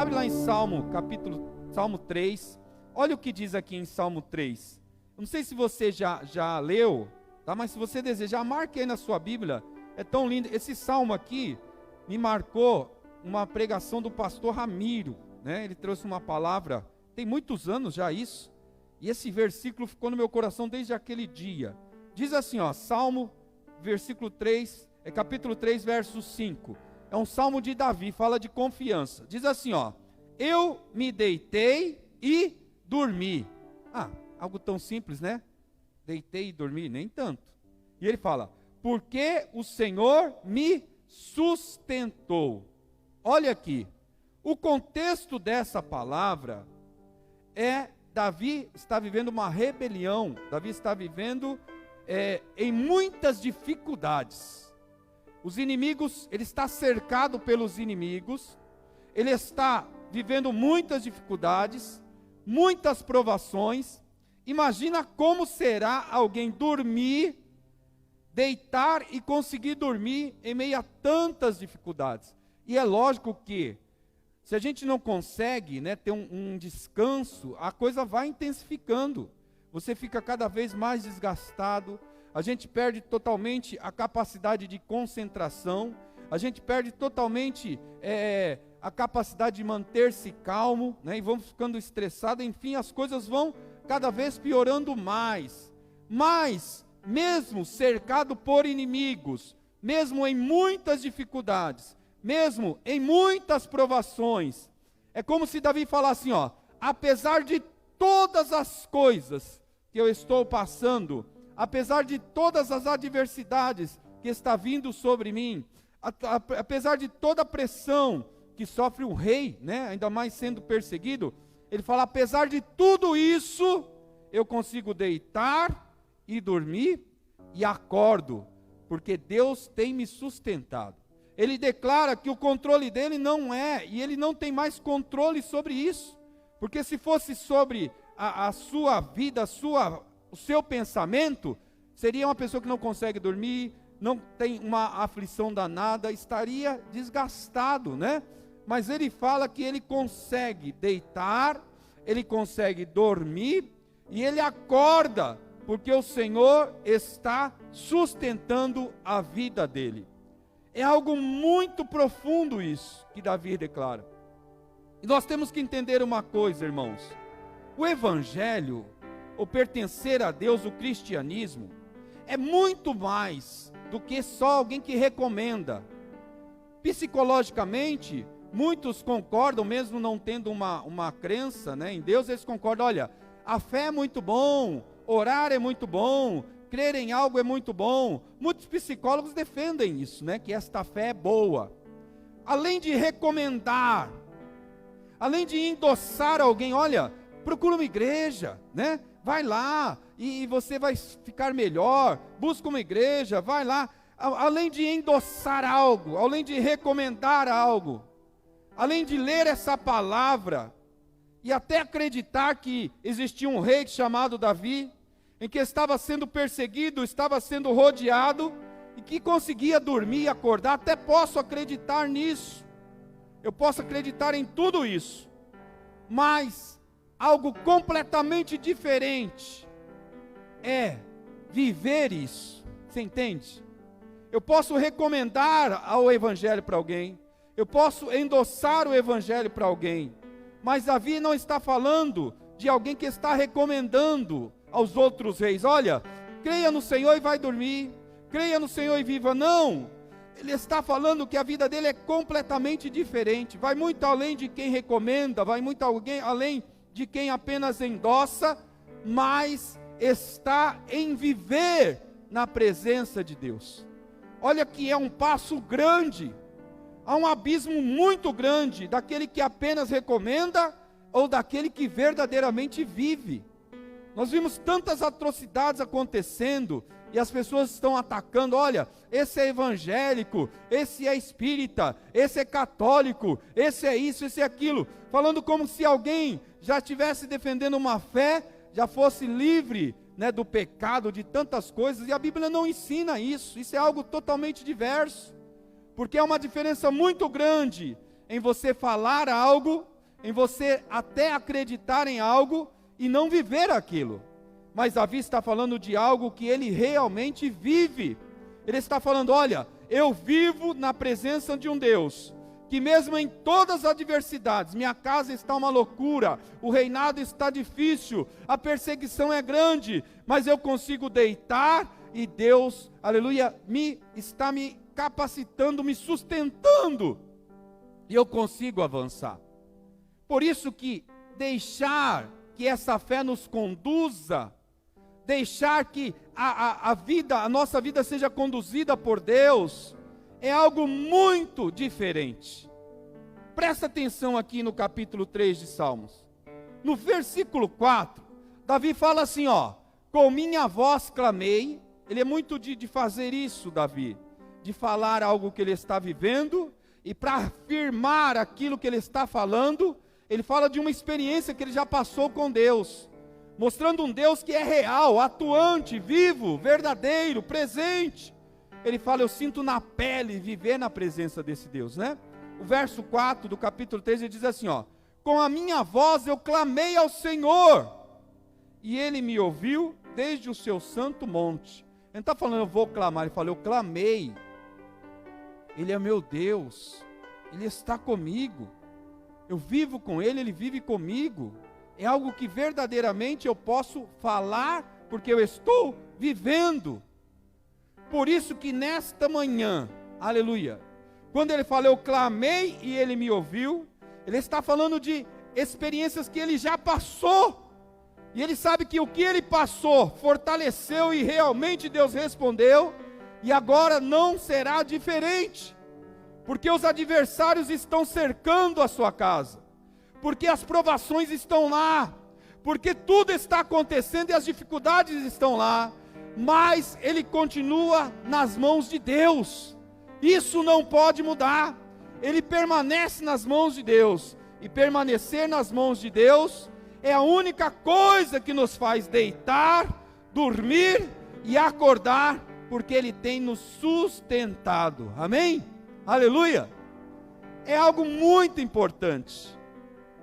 Abre lá em Salmo 3. Olha o que diz aqui em Salmo 3. Eu não sei se você já leu, tá? Mas se você desejar, marque aí na sua Bíblia. É tão lindo. Esse salmo aqui me marcou uma pregação do pastor Ramiro, né? Ele trouxe uma palavra, tem muitos anos já isso. E esse versículo ficou no meu coração desde aquele dia. Diz assim, ó, Salmo, versículo 3, capítulo 3, verso 5. É um salmo de Davi, fala de confiança. Diz assim, ó: eu me deitei e dormi. Algo tão simples, né? Deitei e dormi, nem tanto. E ele fala: porque o Senhor me sustentou. Olha aqui, o contexto dessa palavra é: Davi está vivendo uma rebelião, Davi está vivendo em muitas dificuldades. Os inimigos, ele está cercado pelos inimigos, ele está vivendo muitas dificuldades, muitas provações. Imagina como será alguém dormir, deitar e conseguir dormir em meio a tantas dificuldades. E é lógico que, se a gente não consegue, né, ter um descanso, a coisa vai intensificando. Você fica cada vez mais desgastado, a gente perde totalmente a capacidade de concentração, a gente perde totalmente a capacidade de manter-se calmo, né, e vamos ficando estressados. Enfim, as coisas vão cada vez piorando mais. Mas, mesmo cercado por inimigos, mesmo em muitas dificuldades, mesmo em muitas provações, é como se Davi falasse assim, ó: apesar de todas as coisas que eu estou passando, apesar de todas as adversidades que está vindo sobre mim, apesar de toda a pressão que sofre um rei, né, ainda mais sendo perseguido, ele fala: apesar de tudo isso, eu consigo deitar e dormir e acordo, porque Deus tem me sustentado. Ele declara que o controle dele não e ele não tem mais controle sobre isso, porque se fosse sobre a sua vida, o seu pensamento, seria uma pessoa que não consegue dormir, não tem uma aflição danada, estaria desgastado, né? Mas ele fala que ele consegue deitar, ele consegue dormir e ele acorda, porque o Senhor está sustentando a vida dele. É algo muito profundo isso que Davi declara. E nós temos que entender uma coisa, irmãos: o evangelho, o pertencer a Deus, o cristianismo, é muito mais do que só alguém que recomenda. Psicologicamente, muitos concordam, mesmo não tendo uma crença, né, em Deus, eles concordam: olha, a fé é muito bom, orar é muito bom, crer em algo é muito bom. Muitos psicólogos defendem isso, né, que esta fé é boa. Além de recomendar, além de endossar alguém: olha, procura uma igreja, né, vai lá e você vai ficar melhor, busca uma igreja, vai lá. Além de endossar algo, além de recomendar algo, além de ler essa palavra e até acreditar que existia um rei chamado Davi, em que estava sendo perseguido, estava sendo rodeado, e que conseguia dormir e acordar, até posso acreditar nisso, eu posso acreditar em tudo isso, mas algo completamente diferente é viver isso. Você entende? Eu posso recomendar o evangelho para alguém, eu posso endossar o evangelho para alguém, mas Davi não está falando de alguém que está recomendando aos outros reis: olha, creia no Senhor e vai dormir, creia no Senhor e viva. Não, ele está falando que a vida dele é completamente diferente, vai muito além de quem recomenda, vai muito além de quem apenas endossa, mas está em viver na presença de Deus. Olha que é um passo grande, há um abismo muito grande daquele que apenas recomenda ou daquele que verdadeiramente vive. Nós vimos tantas atrocidades acontecendo e as pessoas estão atacando: olha, esse é evangélico, esse é espírita, esse é católico, esse é isso, esse é aquilo, falando como se alguém já estivesse defendendo uma fé, já fosse livre, né, do pecado, de tantas coisas. E a Bíblia não ensina isso. Isso é algo totalmente diverso, porque há uma diferença muito grande em você falar algo, em você até acreditar em algo e não viver aquilo. Mas Davi está falando de algo que ele realmente vive. Ele está falando, olha, eu vivo na presença de um Deus, que mesmo em todas as adversidades, minha casa está uma loucura, o reinado está difícil, a perseguição é grande, mas eu consigo deitar e Deus, aleluia, está me capacitando, me sustentando, e eu consigo avançar. Por isso que deixar que essa fé nos conduza, deixar que a nossa vida seja conduzida por Deus, é algo muito diferente. Presta atenção aqui no capítulo 3 de Salmos. No versículo 4, Davi fala assim, com minha voz clamei. Ele é muito de fazer isso, Davi, de falar algo que ele está vivendo, e para afirmar aquilo que ele está falando, ele fala de uma experiência que ele já passou com Deus, mostrando um Deus que é real, atuante, vivo, verdadeiro, presente. Ele fala, eu sinto na pele viver na presença desse Deus, né? O verso 4 do capítulo 3, ele diz assim, com a minha voz eu clamei ao Senhor, e Ele me ouviu desde o seu santo monte. Ele não está falando, eu vou clamar, ele fala, eu clamei. Ele é meu Deus, Ele está comigo, eu vivo com Ele, Ele vive comigo. É algo que verdadeiramente eu posso falar, porque eu estou vivendo. Por isso que nesta manhã, aleluia, quando ele fala, eu clamei e ele me ouviu, ele está falando de experiências que ele já passou, e ele sabe que o que ele passou, fortaleceu e realmente Deus respondeu, e agora não será diferente, porque os adversários estão cercando a sua casa, porque as provações estão lá, porque tudo está acontecendo e as dificuldades estão lá, mas ele continua nas mãos de Deus. Isso não pode mudar. Ele permanece nas mãos de Deus, e permanecer nas mãos de Deus é a única coisa que nos faz deitar, dormir e acordar, porque Ele tem nos sustentado. Amém? Aleluia! É algo muito importante.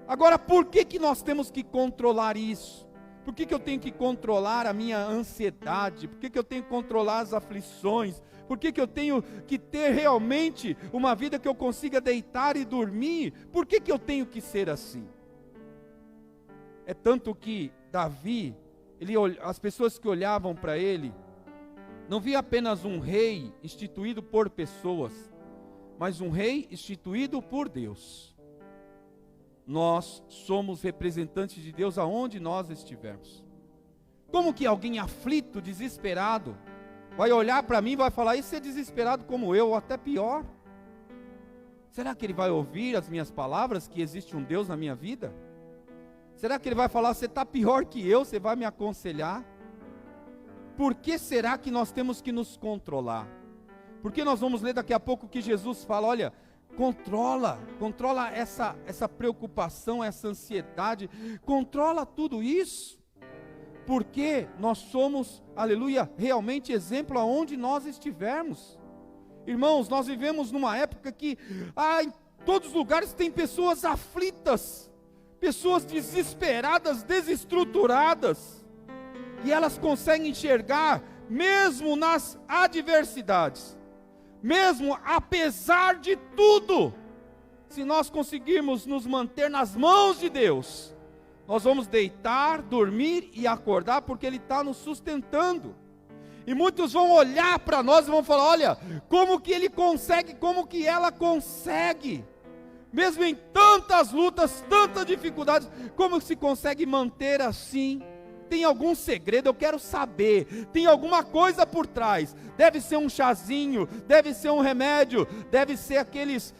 Agora, por que nós temos que controlar isso? Por que eu tenho que controlar a minha ansiedade? Por que eu tenho que controlar as aflições? Por que eu tenho que ter realmente uma vida que eu consiga deitar e dormir? Por que eu tenho que ser assim? É tanto que Davi, as pessoas que olhavam para ele, não via apenas um rei instituído por pessoas, mas um rei instituído por Deus. Nós somos representantes de Deus aonde nós estivermos. Como que alguém aflito, desesperado, vai olhar para mim e vai falar, esse é desesperado como eu, ou até pior? Será que ele vai ouvir as minhas palavras, que existe um Deus na minha vida? Será que ele vai falar, você está pior que eu, você vai me aconselhar? Por que será que nós temos que nos controlar? Porque nós vamos ler daqui a pouco que Jesus fala, olha, controla essa preocupação, essa ansiedade, controla tudo isso, porque nós somos, aleluia, realmente exemplo aonde nós estivermos. Irmãos, nós vivemos numa época que, em todos os lugares tem pessoas aflitas, pessoas desesperadas, desestruturadas, e elas conseguem enxergar, mesmo nas adversidades, mesmo apesar de tudo, se nós conseguirmos nos manter nas mãos de Deus, nós vamos deitar, dormir e acordar, porque Ele está nos sustentando. E muitos vão olhar para nós e vão falar, olha, como que ele consegue, como que ela consegue, mesmo em tantas lutas, tantas dificuldades, como se consegue manter assim? Tem algum segredo? Eu quero saber, tem alguma coisa por trás, deve ser um chazinho, deve ser um remédio, deve ser aqueles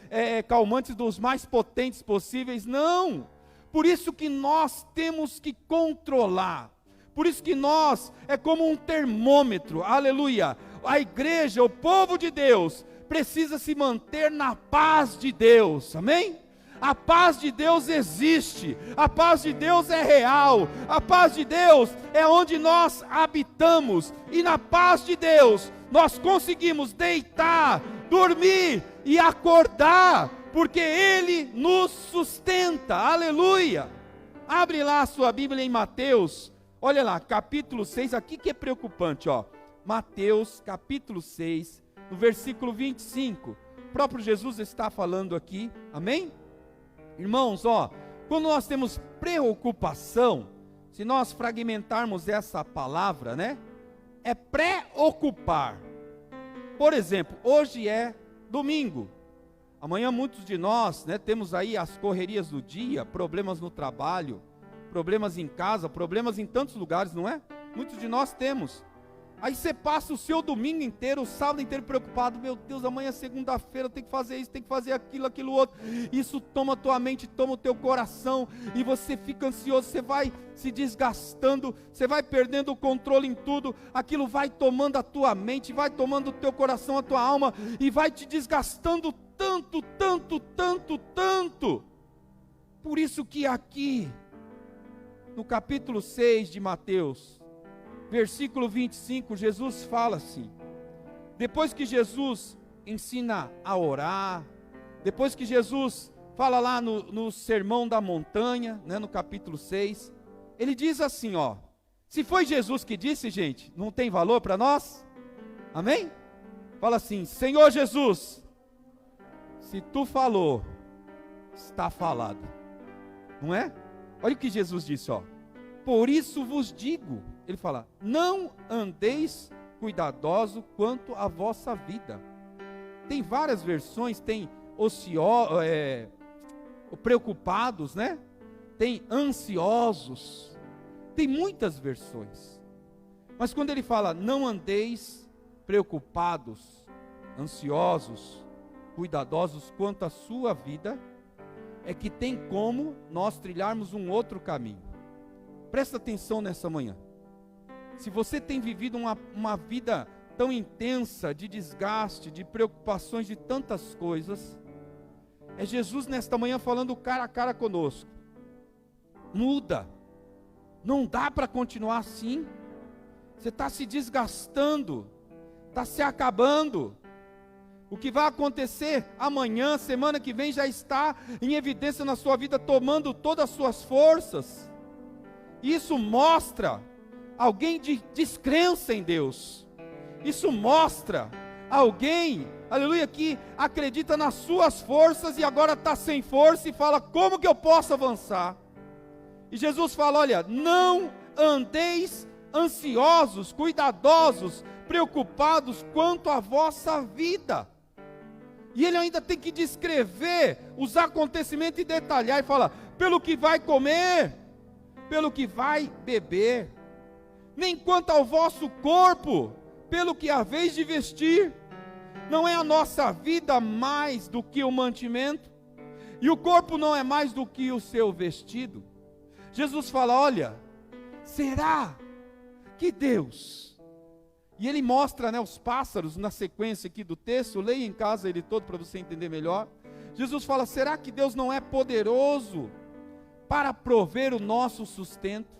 calmantes dos mais potentes possíveis. Não, por isso que nós temos que controlar, por isso que nós, é como um termômetro, aleluia, a igreja, o povo de Deus, precisa se manter na paz de Deus, amém? A paz de Deus existe, a paz de Deus é real, a paz de Deus é onde nós habitamos, e na paz de Deus nós conseguimos deitar, dormir e acordar, porque Ele nos sustenta, aleluia. Abre lá a sua Bíblia em Mateus, olha lá, capítulo 6, aqui que é preocupante, ó. Mateus, capítulo 6, no versículo 25, o próprio Jesus está falando aqui, amém? Irmãos, ó, quando nós temos preocupação, se nós fragmentarmos essa palavra, né, é preocupar. Por exemplo, hoje é domingo, amanhã muitos de nós, né, temos aí as correrias do dia, problemas no trabalho, problemas em casa, problemas em tantos lugares, não é? Muitos de nós temos. Aí você passa o seu domingo inteiro, o sábado inteiro preocupado, meu Deus, amanhã é segunda-feira, tem que fazer isso, tem que fazer aquilo outro. Isso toma a tua mente, toma o teu coração, e você fica ansioso, você vai se desgastando, você vai perdendo o controle em tudo, aquilo vai tomando a tua mente, vai tomando o teu coração, a tua alma, e vai te desgastando tanto. Por isso que aqui, no capítulo 6 de Mateus, versículo 25, Jesus fala assim, depois que Jesus ensina a orar, depois que Jesus fala lá no Sermão da Montanha, né, no capítulo 6, ele diz assim, ó, se foi Jesus que disse, gente, não tem valor para nós? Amém? Fala assim, Senhor Jesus, se tu falou, está falado, não é? Olha o que Jesus disse, ó, por isso vos digo, ele fala, não andeis cuidadoso quanto à vossa vida. Tem várias versões, tem preocupados, né? Tem ansiosos, tem muitas versões. Mas quando ele fala, não andeis preocupados, ansiosos, cuidadosos quanto à sua vida, é que tem como nós trilharmos um outro caminho. Presta atenção nessa manhã. Se você tem vivido uma vida tão intensa de desgaste, de preocupações de tantas coisas, é Jesus nesta manhã falando cara a cara conosco. Muda, não dá para continuar assim, você está se desgastando, está se acabando. O que vai acontecer amanhã, semana que vem, já está em evidência na sua vida, tomando todas as suas forças. Isso mostra alguém de descrença em Deus. Isso mostra alguém, aleluia, que acredita nas suas forças e agora está sem força e fala, como que eu posso avançar? E Jesus fala, olha, não andeis ansiosos, cuidadosos, preocupados quanto à vossa vida. E ele ainda tem que descrever os acontecimentos e detalhar, e fala, pelo que vai comer, pelo que vai beber, nem quanto ao vosso corpo, pelo que haveis de vestir. Não é a nossa vida mais do que o mantimento, e o corpo não é mais do que o seu vestido. Jesus fala, olha, será que Deus, e ele mostra, né, os pássaros na sequência aqui do texto, leia em casa ele todo para você entender melhor. Jesus fala, será que Deus não é poderoso para prover o nosso sustento?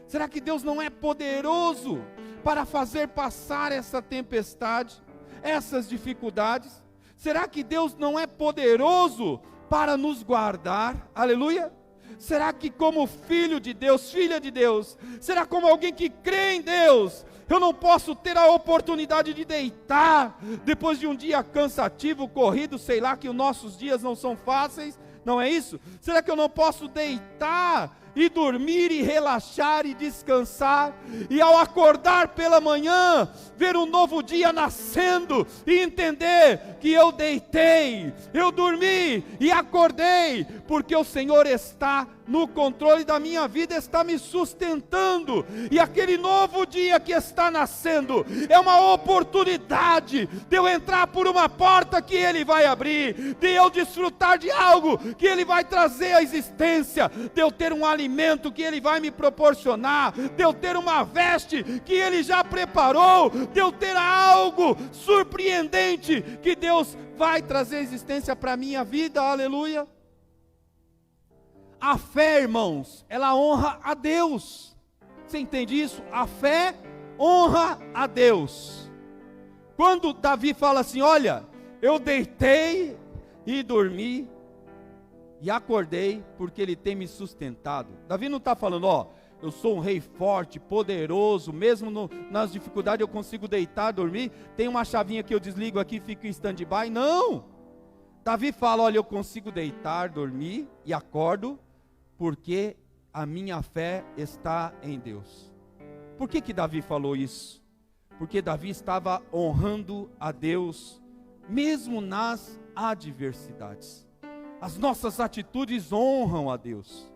Será que Deus não é poderoso para fazer passar essa tempestade, essas dificuldades? Será que Deus não é poderoso para nos guardar? Aleluia! Será que como filho de Deus, filha de Deus, será como alguém que crê em Deus, eu não posso ter a oportunidade de deitar, depois de um dia cansativo, corrido, sei lá, que os nossos dias não são fáceis, não é isso? Será que eu não posso deitar e dormir e relaxar e descansar, e ao acordar pela manhã, ver um novo dia nascendo, e entender que eu deitei, eu dormi e acordei, porque o Senhor está no controle da minha vida, está me sustentando, e aquele novo dia que está nascendo, é uma oportunidade, de eu entrar por uma porta que Ele vai abrir, de eu desfrutar de algo, que Ele vai trazer à existência, de eu ter um alimento que Ele vai me proporcionar, de eu ter uma veste que Ele já preparou, de eu ter algo surpreendente, que Deus vai trazer à existência para a minha vida, aleluia. A fé, irmãos, ela honra a Deus. Você entende isso? A fé honra a Deus. Quando Davi fala assim, olha, eu deitei, e dormi, e acordei, porque Ele tem me sustentado. Davi não está falando, eu sou um rei forte, poderoso, mesmo nas dificuldades eu consigo deitar, dormir, tem uma chavinha que eu desligo aqui e fico em stand-by. Não! Davi fala, olha, eu consigo deitar, dormir e acordo, porque a minha fé está em Deus. Por que Davi falou isso? Porque Davi estava honrando a Deus, mesmo nas adversidades. As nossas atitudes honram a Deus.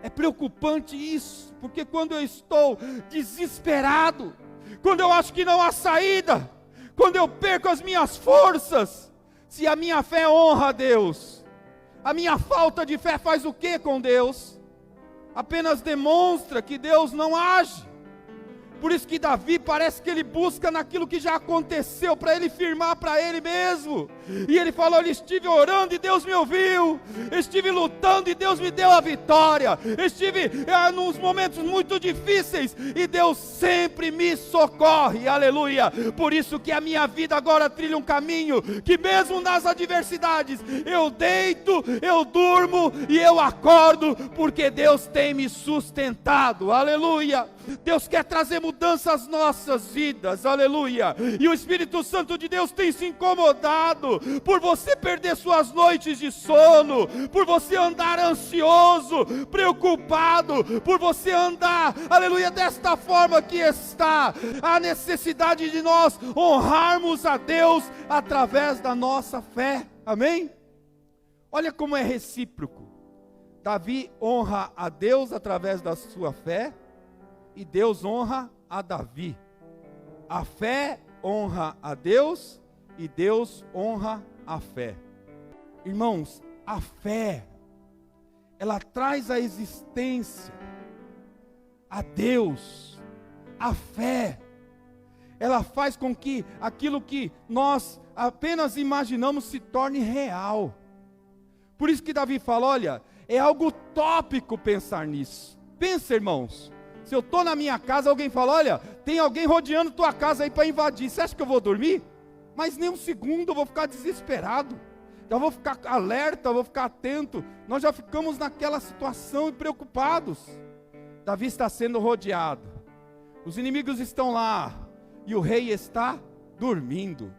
É preocupante isso, porque quando eu estou desesperado, quando eu acho que não há saída, quando eu perco as minhas forças, se a minha fé honra a Deus, a minha falta de fé faz o que com Deus? Apenas demonstra que Deus não age. Por isso que Davi parece que ele busca naquilo que já aconteceu, para ele firmar para ele mesmo. E ele falou, eu estive orando e Deus me ouviu, estive lutando e Deus me deu a vitória, estive nos momentos muito difíceis e Deus sempre me socorre, aleluia. Por isso que a minha vida agora trilha um caminho, que mesmo nas adversidades, eu deito, eu durmo e eu acordo, porque Deus tem me sustentado, aleluia. Deus quer trazer mudança às nossas vidas, aleluia. E o Espírito Santo de Deus tem se incomodado por você perder suas noites de sono, por você andar ansioso, preocupado, por você andar, aleluia, desta forma que está. A necessidade de nós honrarmos a Deus através da nossa fé, amém? Olha como é recíproco. Davi honra a Deus através da sua fé, e Deus honra a Davi. A fé honra a Deus e Deus honra a fé. Irmãos, a fé, ela traz à existência a Deus. A fé, ela faz com que aquilo que nós apenas imaginamos se torne real. Por isso que Davi fala, olha, é algo utópico pensar nisso. Pensa, irmãos. Se eu estou na minha casa, alguém fala, olha, tem alguém rodeando tua casa aí para invadir, você acha que eu vou dormir? Mas nem um segundo eu vou ficar desesperado, já vou ficar alerta, vou ficar atento. Nós já ficamos naquela situação e preocupados. Davi está sendo rodeado, os inimigos estão lá, e o rei está dormindo.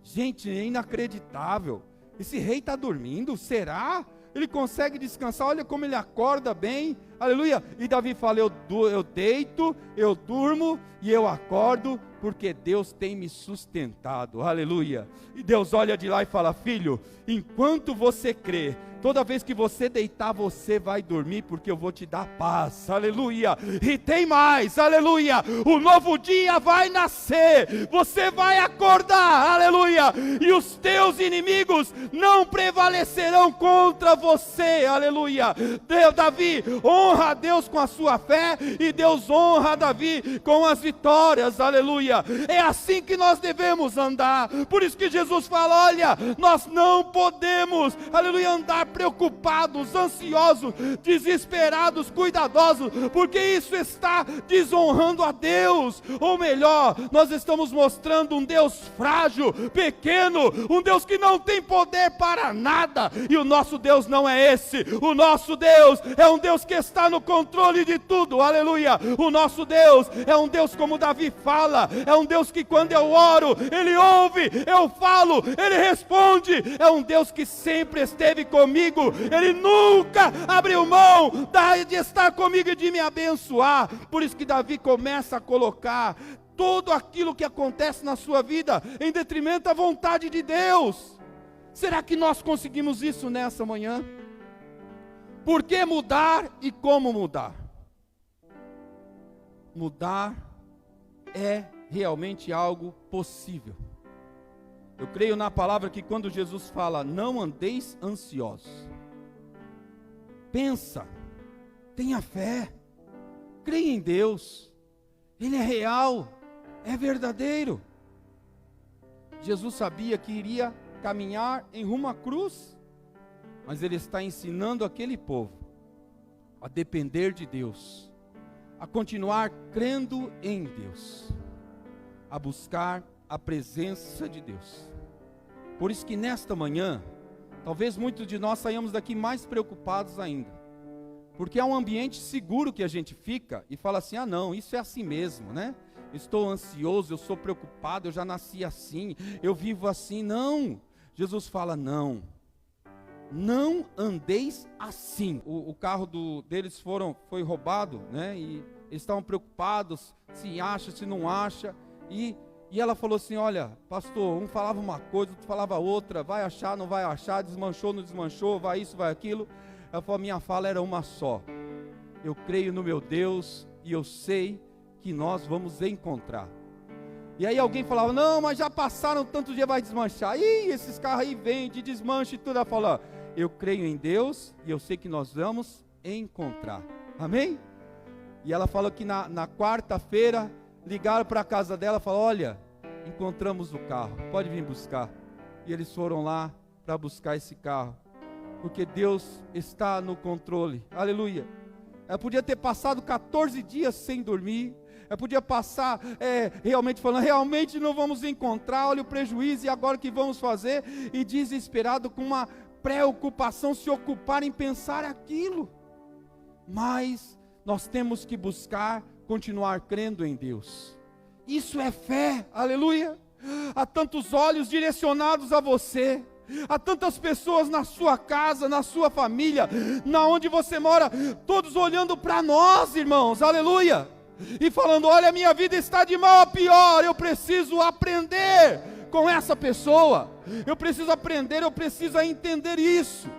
Gente, é inacreditável, esse rei está dormindo, será? Ele consegue descansar, olha como ele acorda bem, aleluia. E Davi fala, eu deito, eu durmo e eu acordo, porque Deus tem me sustentado, aleluia. E Deus olha de lá e fala, filho, enquanto você crê, toda vez que você deitar, você vai dormir, porque eu vou te dar paz, aleluia. E tem mais, aleluia, o novo dia vai nascer, você vai acordar, aleluia, e os teus inimigos não prevalecerão contra você, aleluia. Davi honra a Deus com a sua fé, e Deus honra a Davi com as vitórias, aleluia. É assim que nós devemos andar. Por isso que Jesus fala, olha, nós não podemos, aleluia, andar preocupados, ansiosos, desesperados, cuidadosos, porque isso está desonrando a Deus. Ou melhor, nós estamos mostrando um Deus frágil, pequeno, um Deus que não tem poder para nada. E o nosso Deus não é esse. O nosso Deus é um Deus que está no controle de tudo, aleluia. O nosso Deus é um Deus, como Davi fala, é um Deus que quando eu oro, Ele ouve, eu falo, Ele responde. É um Deus que sempre esteve comigo, Ele nunca abriu mão de estar comigo e de me abençoar. Por isso que Davi começa a colocar tudo aquilo que acontece na sua vida em detrimento da vontade de Deus. Será que nós conseguimos isso nessa manhã? Por que mudar e como mudar? Mudar é realmente algo possível. Eu creio na palavra que quando Jesus fala, não andeis ansiosos, pensa, tenha fé, creia em Deus, Ele é real, é verdadeiro. Jesus sabia que iria caminhar em rumo à cruz, mas Ele está ensinando aquele povo a depender de Deus, a continuar crendo em Deus, a buscar a presença de Deus. Por isso que nesta manhã, talvez muitos de nós saímos daqui mais preocupados ainda. Porque é um ambiente seguro que a gente fica e fala assim, não, isso é assim mesmo, né? Estou ansioso, eu sou preocupado, eu já nasci assim, eu vivo assim. Não, Jesus fala, não andeis assim. O carro deles foi roubado, né? E eles estavam preocupados, se acha, se não acha. E ela falou assim, olha, pastor, um falava uma coisa, outro falava outra, vai achar, não vai achar, desmanchou, não desmanchou, vai isso, vai aquilo. Ela falou, minha fala era uma só, eu creio no meu Deus e eu sei que nós vamos encontrar. E aí alguém falava, não, mas já passaram tanto dia, vai desmanchar. Ih, esses carros aí vêm de desmanche e tudo. Ela falou, eu creio em Deus e eu sei que nós vamos encontrar. Amém? E ela falou que na quarta-feira ligaram para a casa dela e falaram, olha, encontramos o carro, pode vir buscar. E eles foram lá para buscar esse carro, porque Deus está no controle. Aleluia. Ela podia ter passado 14 dias sem dormir, ela podia passar realmente falando, realmente não vamos encontrar, olha o prejuízo, e agora o que vamos fazer? E desesperado, com uma preocupação, se ocupar em pensar aquilo. Mas nós temos que buscar, continuar crendo em Deus. Isso é fé, aleluia. Há tantos olhos direcionados a você, há tantas pessoas na sua casa, na sua família, na onde você mora, todos olhando para nós, irmãos, aleluia, e falando, olha, minha vida está de mal a pior, eu preciso aprender com essa pessoa, eu preciso aprender, eu preciso entender isso.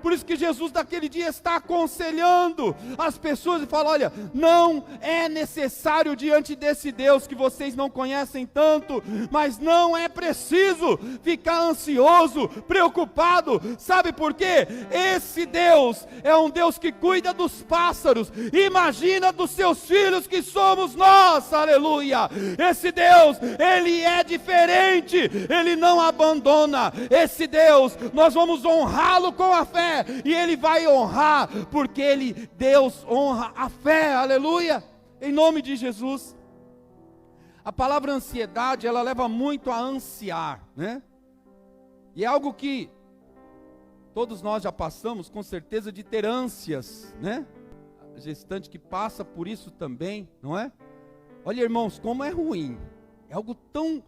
Por isso que Jesus daquele dia está aconselhando as pessoas e fala, olha, não é necessário diante desse Deus que vocês não conhecem tanto, mas não é preciso ficar ansioso, preocupado. Sabe por quê? Esse Deus é um Deus que cuida dos pássaros. Imagina dos seus filhos que somos nós, aleluia. Esse Deus, Ele é diferente, Ele não abandona. Esse Deus, nós vamos honrá-lo com a fé. E Ele vai honrar, porque Deus honra a fé, aleluia, em nome de Jesus. A palavra ansiedade, ela leva muito a ansiar, né? E é algo que todos nós já passamos, com certeza, de ter ânsias, né? A gestante que passa por isso também, não é? Olha, irmãos, como é ruim, é algo tão,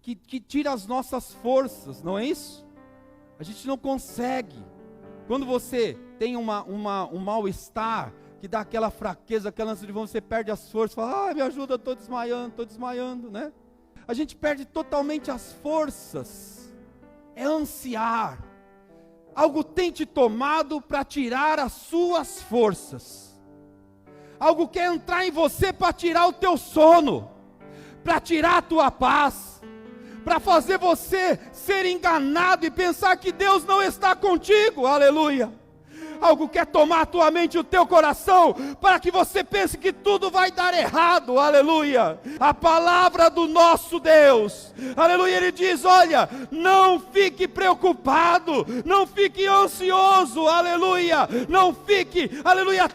que tira as nossas forças, não é isso? A gente não consegue. Quando você tem um mal-estar, que dá aquela fraqueza, aquela ânsia de vão, você perde as forças, fala, me ajuda, estou desmaiando, né? A gente perde totalmente as forças, é ansiar, algo tem te tomado para tirar as suas forças, algo quer entrar em você para tirar o teu sono, para tirar a tua paz, para fazer você ser enganado e pensar que Deus não está contigo, aleluia. Algo quer tomar a tua mente e o teu coração, para que você pense que tudo vai dar errado, aleluia. A palavra do nosso Deus, aleluia, Ele diz, olha, não fique preocupado, não fique ansioso, aleluia, não fique, aleluia,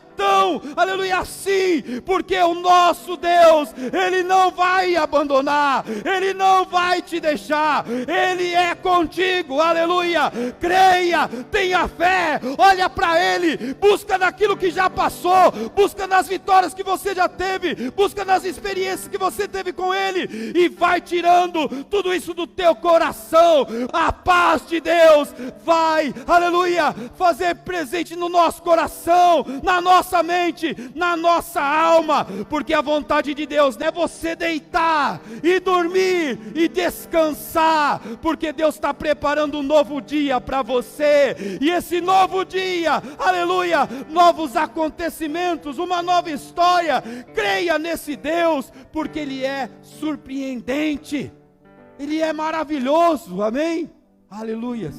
aleluia, assim, porque o nosso Deus, Ele não vai abandonar, Ele não vai te deixar, Ele é contigo, aleluia. Creia, tenha fé, olha para Ele, busca naquilo que já passou, busca nas vitórias que você já teve, busca nas experiências que você teve com Ele, e vai tirando tudo isso do teu coração. A paz de Deus vai, aleluia, fazer presente no nosso coração, na nossa mente, na nossa alma, porque a vontade de Deus não é você deitar e dormir e descansar, porque Deus está preparando um novo dia para você, e esse novo dia, aleluia, novos acontecimentos, uma nova história. Creia nesse Deus, porque Ele é surpreendente, Ele é maravilhoso, amém? Aleluias.